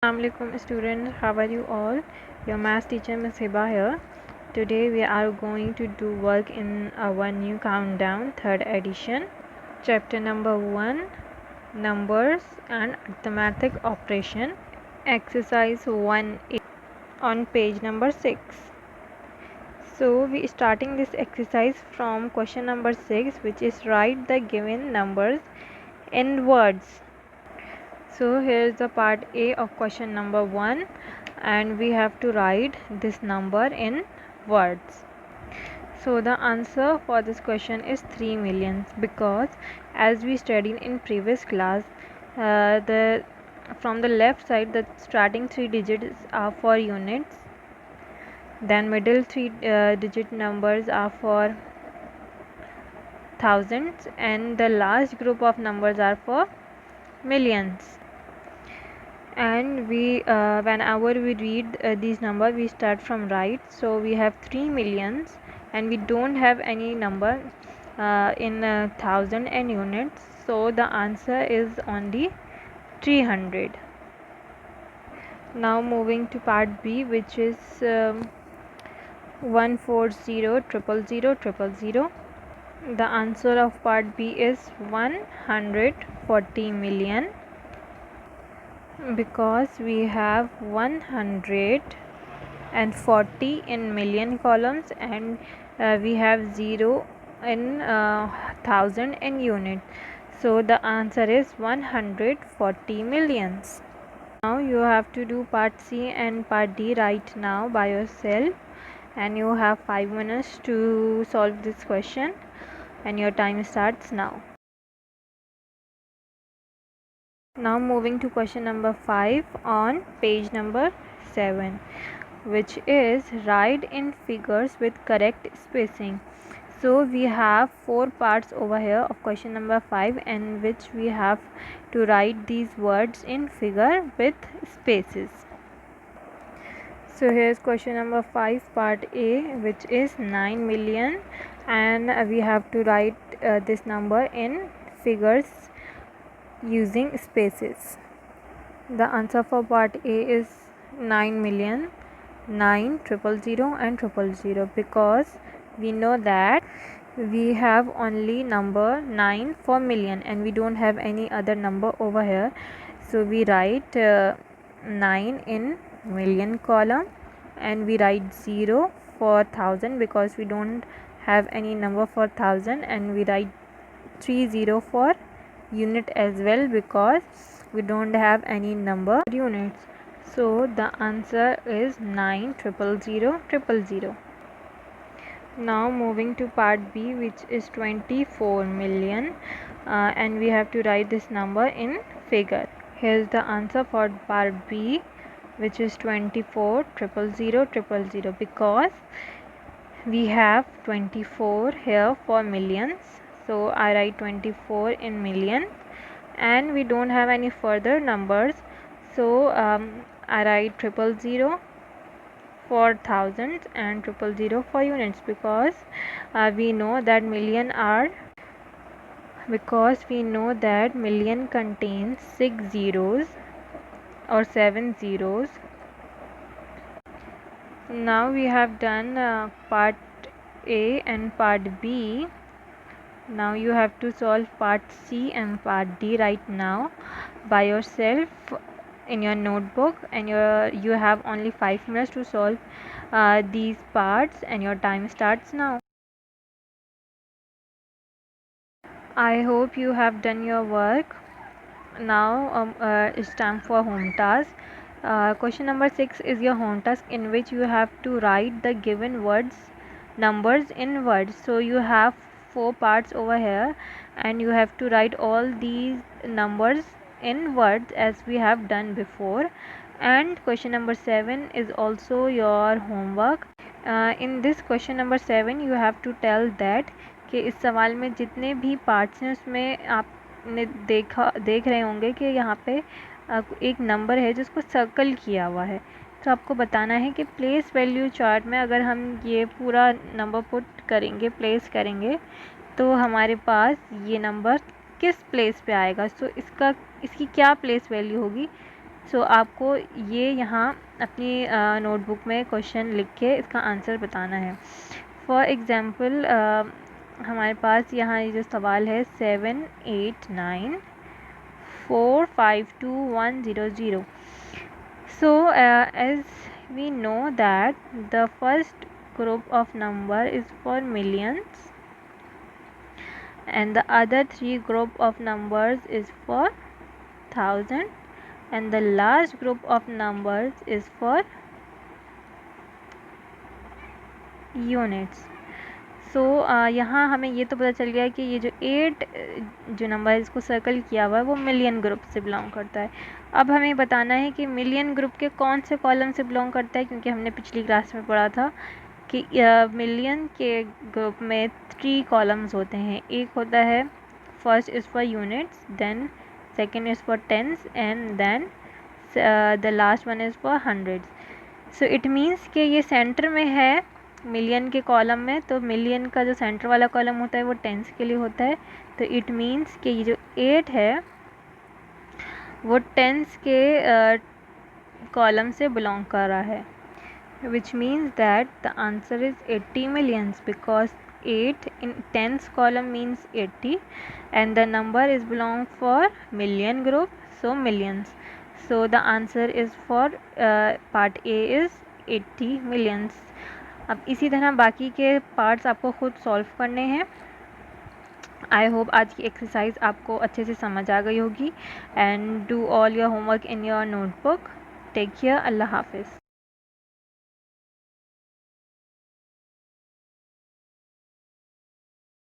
Assalamualaikum students, how are you all? Your math teacher Ms. Hiba here. Today we are going to do work in our new countdown, third edition, chapter number 1, numbers and arithmetic operation, exercise 1A on page number 6. So we starting this exercise from question number 6, which is write the given numbers in words. So here is the part A of question number 1, and we have to write this number in words. So the answer for this question is 3 million, because as we studied in previous class, from the left side the starting 3 digits are for units, then middle 3 digit numbers are for thousands, and the last group of numbers are for millions. And we whenever we read these numbers, we start from right. So we have 3 millions and we don't have any number in thousand and units, so the answer is only 300. Now moving to part B, which is 140,000,000. The answer of part B is 140 million, because we have 140 in million columns, and we have 0 in thousand and unit, so the answer is 140 millions. Now you have to do part C and part D right now by yourself, and you have 5 minutes to solve this question, and your time starts now. Now moving to question number 5 on page number 7, which is write in figures with correct spacing. So we have 4 parts over here of question number 5, in which we have to write these words in figure with spaces. So here's question number 5 part A, which is 9 million, and we have to write this number in figures using spaces. The answer for part A is 9 million, 9, 000 and 000, because we know that we have only number 9 for million and we don't have any other number over here. So we write 9 in million column, and we write 0 for thousand because we don't have any number for thousand, and we write 30 for unit as well because we don't have any number units. So the answer is 9,000,000. Now moving to part B, which is 24 million, and we have to write this number in figure. Here's the answer for part B, which is 24,000,000, because we have 24 here for millions, so I write 24 in million, and we don't have any further numbers, so I write 000 for thousands and 000 for units, because we know that million contains 6 zeros or 7 zeros. Now we have done part A and part B. Now you have to solve part C and part D right now by yourself in your notebook, and you have only 5 minutes to solve these parts, and your time starts now. I hope you have done your work. Now it's time for home task. Question number 6 is your home task, in which you have to write the given numbers in words. So you have 4 parts over here, and you have to write all these numbers in words as we have done before. And question number 7 is also your homework. In this question number 7 you have to tell that कि इस सवाल में जितने भी parts हैं उसमें आपने देख रहे होंगे कि यहाँ पे एक नंबर है जिसको सर्कल किया हुआ है, तो आपको बताना है कि प्लेस वैल्यू चार्ट में अगर हम ये पूरा नंबर पुट करेंगे, प्लेस करेंगे, तो हमारे पास ये नंबर किस प्लेस पे आएगा। सो इसकी क्या प्लेस वैल्यू होगी, सो आपको ये यहाँ अपनी नोटबुक में क्वेश्चन लिख के इसका आंसर बताना है। फॉर एग्ज़ाम्पल हमारे पास यहाँ ये जो सवाल है 789452100। So as we know that the first group of number is for millions and the other three group of numbers is for thousand and the last group of numbers is for units. सो यहाँ हमें ये तो पता चल गया कि ये जो 8 जो नंबर है इसको सर्कल किया हुआ है वो मिलियन ग्रुप से बिलोंग करता है। अब हमें बताना है कि मिलियन ग्रुप के कौन से कॉलम से बिलोंग करता है, क्योंकि हमने पिछली क्लास में पढ़ा था कि मिलियन के ग्रुप में 3 कॉलम्स होते हैं। एक होता है first is for units, then second is for tens and then the last one is for hundreds. So it means कि ये सेंटर में है मिलियन के कॉलम में, तो मिलियन का जो सेंटर वाला कॉलम होता है वो टेंस के लिए होता है। तो इट मीन्स कि ये जो 8 है वो टेंस के कॉलम से बिलोंग कर रहा है, which means that the answer is 80 millions because 8 in tens column means 80 and the number is belong for million group, so millions. So the answer is for part A is 80 millions. अब इसी तरह बाकी के parts आपको खुद solve करने हैं। I hope आज की एक्सरसाइज आपको अच्छे से समझ आ गई होगी and do all your homework in your notebook. Take care, अल्लाह हाफिज़।